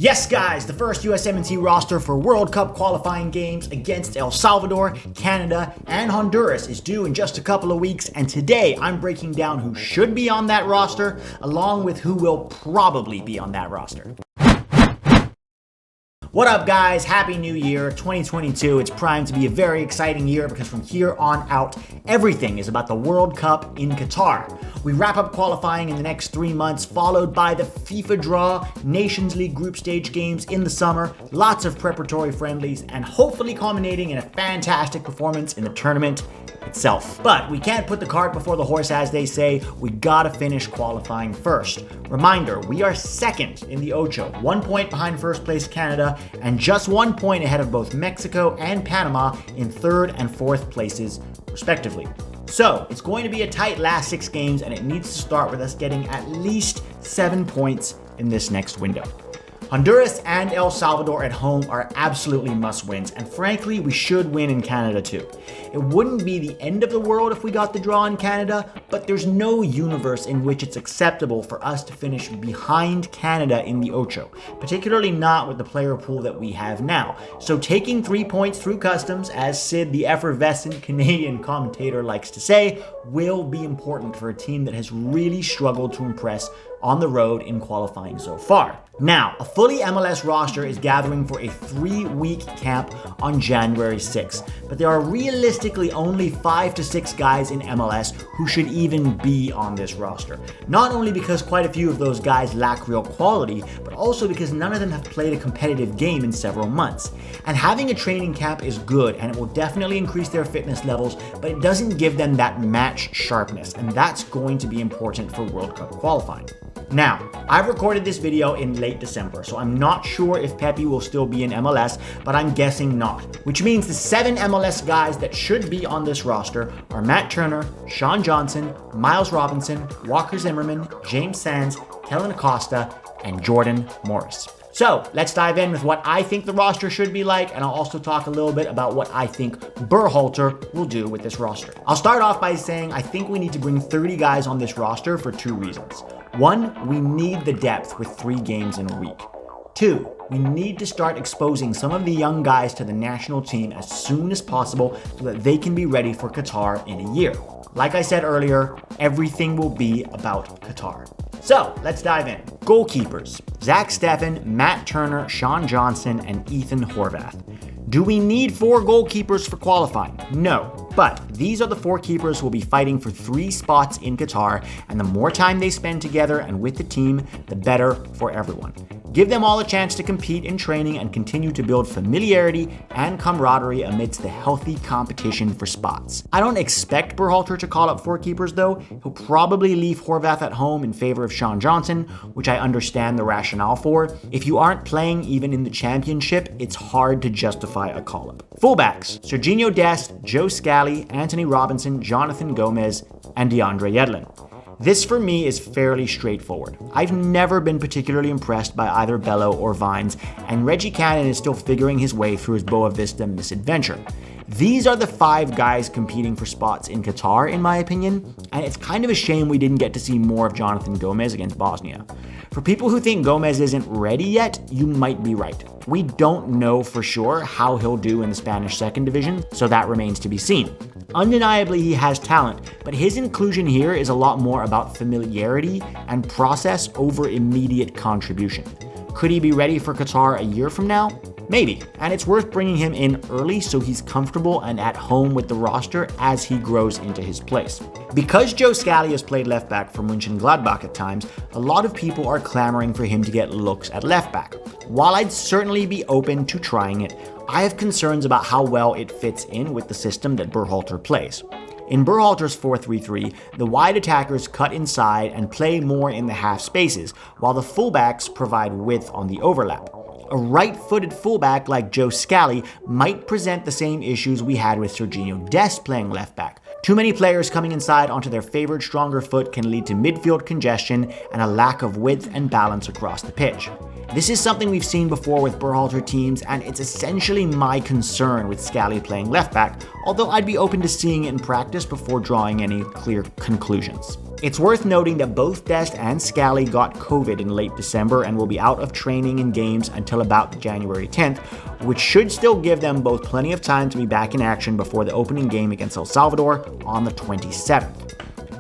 Yes, guys, the first USMNT roster for World Cup qualifying games against El Salvador, Canada, and Honduras is due in just a couple of weeks, and today I'm breaking down who should be on that roster, along with who will probably be on that roster. What up, guys? Happy New Year, 2022. It's primed to be a very exciting year because from here on out, everything is about the World Cup in Qatar. We wrap up qualifying in the next 3 months, followed by the FIFA draw, Nations League group stage games in the summer, lots of preparatory friendlies, and hopefully culminating in a fantastic performance in the tournament itself. But we can't put the cart before the horse, as they say. We gotta finish qualifying first. Reminder, we are second in the Ocho, 1 point behind first place Canada, and just 1 point ahead of both Mexico and Panama in third and fourth places, respectively. So it's going to be a tight last 6 games, and it needs to start with us getting at least 7 points in this next window. Honduras and El Salvador at home are absolutely must-wins, and frankly, we should win in Canada too. It wouldn't be the end of the world if we got the draw in Canada, but there's no universe in which it's acceptable for us to finish behind Canada in the Ocho, particularly not with the player pool that we have now. So taking 3 points through customs, as Sid, the effervescent Canadian commentator, likes to say, will be important for a team that has really struggled to impress on the road in qualifying so far. Now, a fully MLS roster is gathering for a 3-week camp on January 6th, but there are realistically only 5 to 6 guys in MLS who should even be on this roster. Not only because quite a few of those guys lack real quality, but also because none of them have played a competitive game in several months. And having a training camp is good, and it will definitely increase their fitness levels, but it doesn't give them that match sharpness, and that's going to be important for World Cup qualifying. Now, I've recorded this video in late December, so I'm not sure if Pepe will still be in MLS, but I'm guessing not. Which means the 7 MLS guys that should be on this roster are Matt Turner, Sean Johnson, Miles Robinson, Walker Zimmerman, James Sands, Kellyn Acosta, and Jordan Morris. So let's dive in with what I think the roster should be like, and I'll also talk a little bit about what I think Berhalter will do with this roster. I'll start off by saying I think we need to bring 30 guys on this roster for 2 reasons. 1, we need the depth with 3 games in a week. 2, we need to start exposing some of the young guys to the national team as soon as possible so that they can be ready for Qatar in a year. Like I said earlier, everything will be about Qatar. So let's dive in. Goalkeepers: Zack, Steffen, Matt Turner, Sean Johnson, and Ethan Horvath. Do we need 4 goalkeepers for qualifying? No, but these are the 4 keepers who will be fighting for 3 spots in Qatar, and the more time they spend together and with the team, the better for everyone. Give them all a chance to compete in training and continue to build familiarity and camaraderie amidst the healthy competition for spots. I don't expect Berhalter to call up 4 keepers though. He'll probably leave Horvath at home in favor of Sean Johnson, which I understand the rationale for. If you aren't playing even in the championship, it's hard to justify a call-up. Fullbacks: Sergino, Dest, Joe Scally, Antonee Robinson, Jonathan Gomez, and DeAndre Yedlin. This for me is fairly straightforward. I've never been particularly impressed by either Bello or Vines, and Reggie Cannon is still figuring his way through his Boa Vista misadventure. These are the 5 guys competing for spots in Qatar, in my opinion, and it's kind of a shame we didn't get to see more of Jonathan Gomez against Bosnia. For people who think Gomez isn't ready yet, you might be right. We don't know for sure how he'll do in the Spanish second division, so that remains to be seen. Undeniably, he has talent, but his inclusion here is a lot more about familiarity and process over immediate contribution. Could he be ready for Qatar a year from now? Maybe, and it's worth bringing him in early so he's comfortable and at home with the roster as he grows into his place. Because Joe Scally has played left back for Mönchengladbach at times, a lot of people are clamoring for him to get looks at left back. While I'd certainly be open to trying it, I have concerns about how well it fits in with the system that Berhalter plays. In Berhalter's 4-3-3, the wide attackers cut inside and play more in the half spaces, while the fullbacks provide width on the overlap. A right-footed fullback like Joe Scally might present the same issues we had with Sergino Dest playing left back. Too many players coming inside onto their favored stronger foot can lead to midfield congestion and a lack of width and balance across the pitch. This is something we've seen before with Berhalter teams, and it's essentially my concern with Scally playing left back, although I'd be open to seeing it in practice before drawing any clear conclusions. It's worth noting that both Dest and Scally got COVID in late December and will be out of training and games until about January 10th, which should still give them both plenty of time to be back in action before the opening game against El Salvador on the 27th.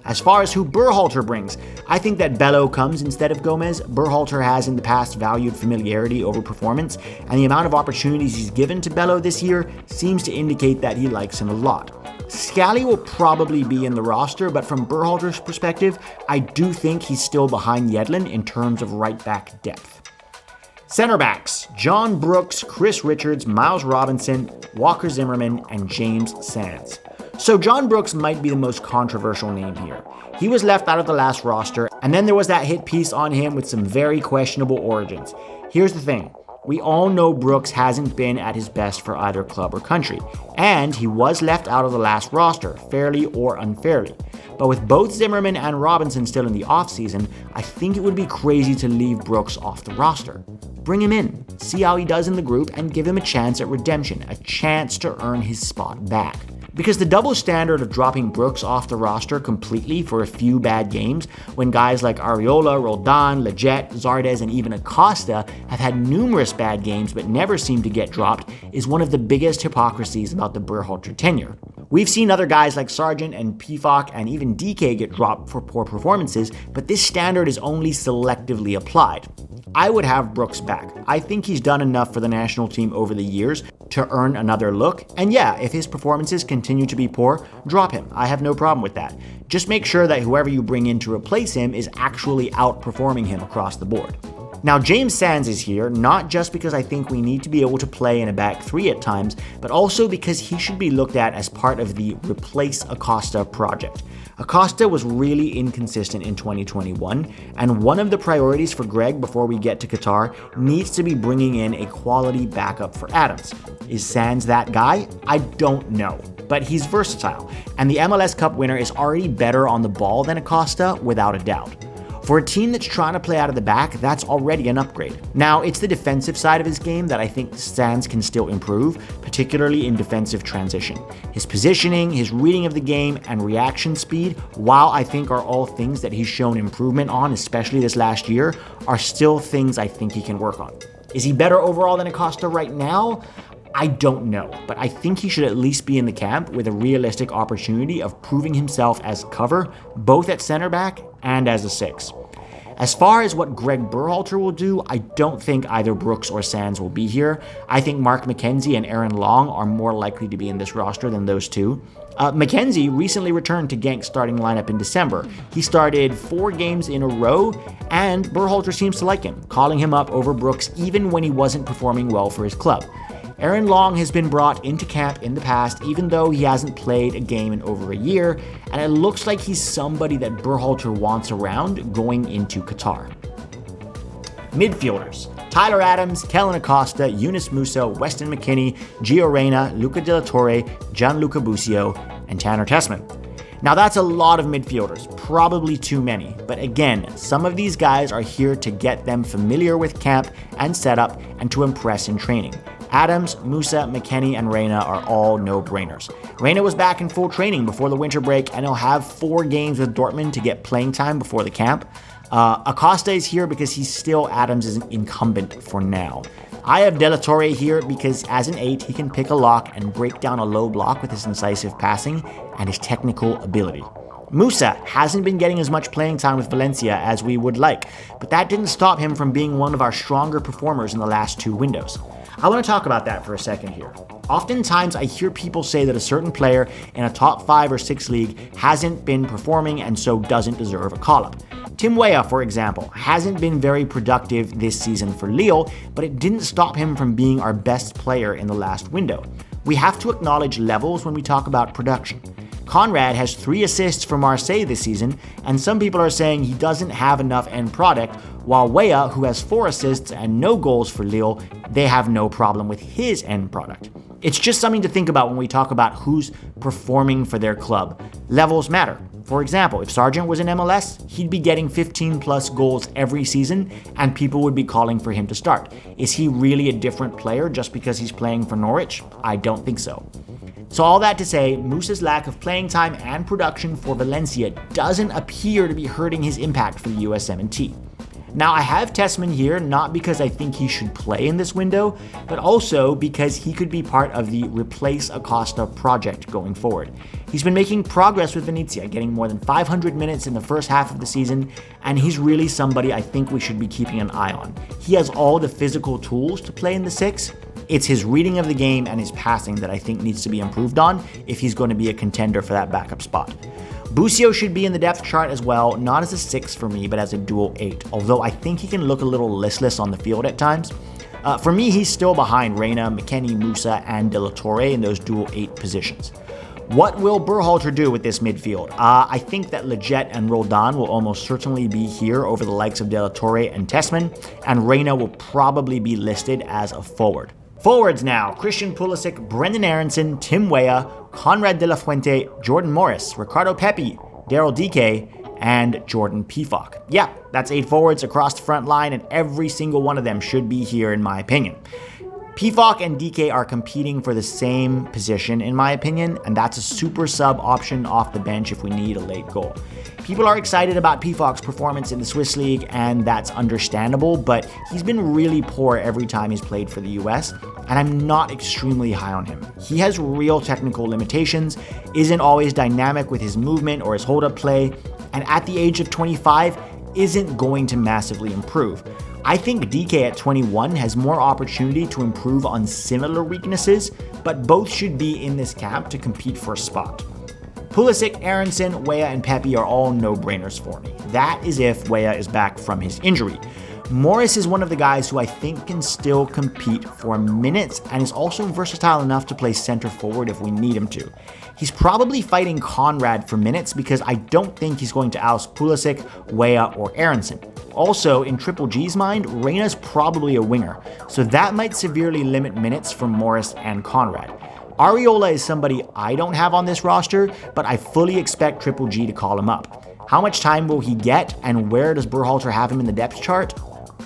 As far as who Berhalter brings, I think that Bello comes instead of Gomez. Berhalter has in the past valued familiarity over performance, and the amount of opportunities he's given to Bello this year seems to indicate that he likes him a lot. Scally will probably be in the roster, but from Berhalter's perspective, I do think he's still behind Yedlin in terms of right back depth. Center backs: John Brooks, Chris Richards, Miles Robinson, Walker Zimmerman, and James Sands. So John Brooks might be the most controversial name here. He was left out of the last roster, and then there was that hit piece on him with some very questionable origins. Here's the thing. We all know Brooks hasn't been at his best for either club or country, and he was left out of the last roster, fairly or unfairly. But with both Zimmerman and Robinson still in the offseason, I think it would be crazy to leave Brooks off the roster. Bring him in, see how he does in the group, and give him a chance at redemption, a chance to earn his spot back. Because the double standard of dropping Brooks off the roster completely for a few bad games, when guys like Arriola, Roldan, Leggett, Zardes, and even Acosta have had numerous bad games but never seem to get dropped, is one of the biggest hypocrisies about the Berhalter tenure. We've seen other guys like Sargent and Pifak and even DK get dropped for poor performances, but this standard is only selectively applied. I would have Brooks back. I think he's done enough for the national team over the years to earn another look. And yeah, if his performances continue to be poor, drop him. I have no problem with that. Just make sure that whoever you bring in to replace him is actually outperforming him across the board. Now, James Sands is here, not just because I think we need to be able to play in a back three at times, but also because he should be looked at as part of the Replace Acosta project. Acosta was really inconsistent in 2021, and one of the priorities for Gregg before we get to Qatar needs to be bringing in a quality backup for Adams. Is Sands that guy? I don't know, but he's versatile, and the MLS Cup winner is already better on the ball than Acosta, without a doubt. For a team that's trying to play out of the back, that's already an upgrade. Now, it's the defensive side of his game that I think Sands can still improve, particularly in defensive transition. His positioning, his reading of the game, and reaction speed, while I think are all things that he's shown improvement on, especially this last year, are still things I think he can work on. Is he better overall than Acosta right now? I don't know, but I think he should at least be in the camp with a realistic opportunity of proving himself as cover, both at center back and as a six. As far as what Gregg Berhalter will do, I don't think either Brooks or Sands will be here. I think Mark McKenzie and Aaron Long are more likely to be in this roster than those two. McKenzie recently returned to Genk's starting lineup in December. He started 4 games in a row, and Berhalter seems to like him, calling him up over Brooks even when he wasn't performing well for his club. Aaron Long has been brought into camp in the past, even though he hasn't played a game in over a year, and it looks like he's somebody that Berhalter wants around going into Qatar. Midfielders: Tyler Adams, Kellyn Acosta, Yunus Musah, Weston McKennie, Gio Reyna, Luca de la Torre, Gianluca Busio, and Tanner Tessman. Now that's a lot of midfielders, probably too many, but again, some of these guys are here to get them familiar with camp and setup and to impress in training. Adams, Musah, McKennie, and Reyna are all no-brainers. Reyna was back in full training before the winter break, and he'll have 4 games with Dortmund to get playing time before the camp. Acosta is here because he's still Adams' incumbent for now. I have De La Torre here because as an 8, he can pick a lock and break down a low block with his incisive passing and his technical ability. Musah hasn't been getting as much playing time with Valencia as we would like, but that didn't stop him from being one of our stronger performers in the last 2 windows. I want to talk about that for a second here. Oftentimes, I hear people say that a certain player in a top 5 or 6 league hasn't been performing and so doesn't deserve a call-up. Tim Weah, for example, hasn't been very productive this season for Lille, but it didn't stop him from being our best player in the last window. We have to acknowledge levels when we talk about production. Conrad has 3 assists for Marseille this season, and some people are saying he doesn't have enough end product, while Weah, who has 4 assists and no goals for Lille, they have no problem with his end product. It's just something to think about when we talk about who's performing for their club. Levels matter. For example, if Sargent was in MLS, he'd be getting 15 plus goals every season and people would be calling for him to start. Is he really a different player just because he's playing for Norwich? I don't think so. So all that to say, Musah's lack of playing time and production for Valencia doesn't appear to be hurting his impact for the USMNT. Now, I have Tessman here not because I think he should play in this window, but also because he could be part of the Replace Acosta project going forward. He's been making progress with Venezia, getting more than 500 minutes in the first half of the season, and he's really somebody I think we should be keeping an eye on. He has all the physical tools to play in the 6. It's his reading of the game and his passing that I think needs to be improved on if he's going to be a contender for that backup spot. Busio should be in the depth chart as well, not as a 6 for me, but as a dual 8, although I think he can look a little listless on the field at times. For me, he's still behind Reyna, McKennie, Musah, and De La Torre in those dual 8 positions. What will Berhalter do with this midfield? I think that Lletget and Roldan will almost certainly be here over the likes of De La Torre and Tessman, and Reyna will probably be listed as a forward. Forwards now: Christian Pulisic, Brenden Aaronson, Tim Weah, Conrad De La Fuente, Jordan Morris, Ricardo Pepi, Daryl Dike, and Jordan Pefok. Yeah, that's 8 forwards across the front line, and every single one of them should be here in my opinion. Pefok and DK are competing for the same position in my opinion, and that's a super sub option off the bench if we need a late goal. People are excited about Pefok's performance in the Swiss League, and that's understandable, but he's been really poor every time he's played for the US, and I'm not extremely high on him. He has real technical limitations, isn't always dynamic with his movement or his hold-up play, and at the age of 25, isn't going to massively improve. I think DK at 21 has more opportunity to improve on similar weaknesses, but both should be in this camp to compete for a spot. Pulisic, Aaronson, Weah, and Pepi are all no-brainers for me. That is if Weah is back from his injury. Morris is one of the guys who I think can still compete for minutes and is also versatile enough to play center forward if we need him to. He's probably fighting Conrad for minutes because I don't think he's going to oust Pulisic, Weah, or Aaronson. Also, in Triple G's mind, Reyna's probably a winger, so that might severely limit minutes for Morris and Conrad. Areola is somebody I don't have on this roster, but I fully expect Triple G to call him up. How much time will he get, and where does Berhalter have him in the depth chart?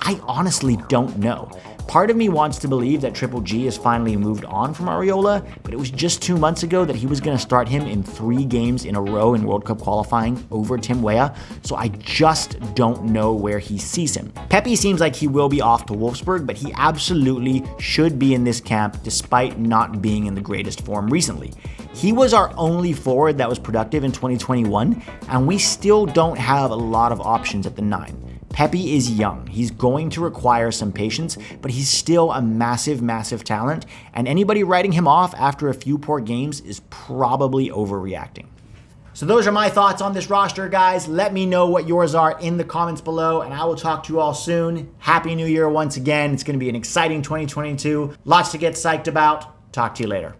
I honestly don't know. Part of me wants to believe that Triple G has finally moved on from Areola, but it was just 2 months ago that he was going to start him in 3 games in a row in World Cup qualifying over Tim Weah, so I just don't know where he sees him. Pepi seems like he will be off to Wolfsburg, but he absolutely should be in this camp despite not being in the greatest form recently. He was our only forward that was productive in 2021, and we still don't have a lot of options at the 9. Pepi is young. He's going to require some patience, but he's still a massive, massive talent, and anybody writing him off after a few poor games is probably overreacting. So those are my thoughts on this roster, guys. Let me know what yours are in the comments below, and I will talk to you all soon. Happy New Year once again. It's going to be an exciting 2022. Lots to get psyched about. Talk to you later.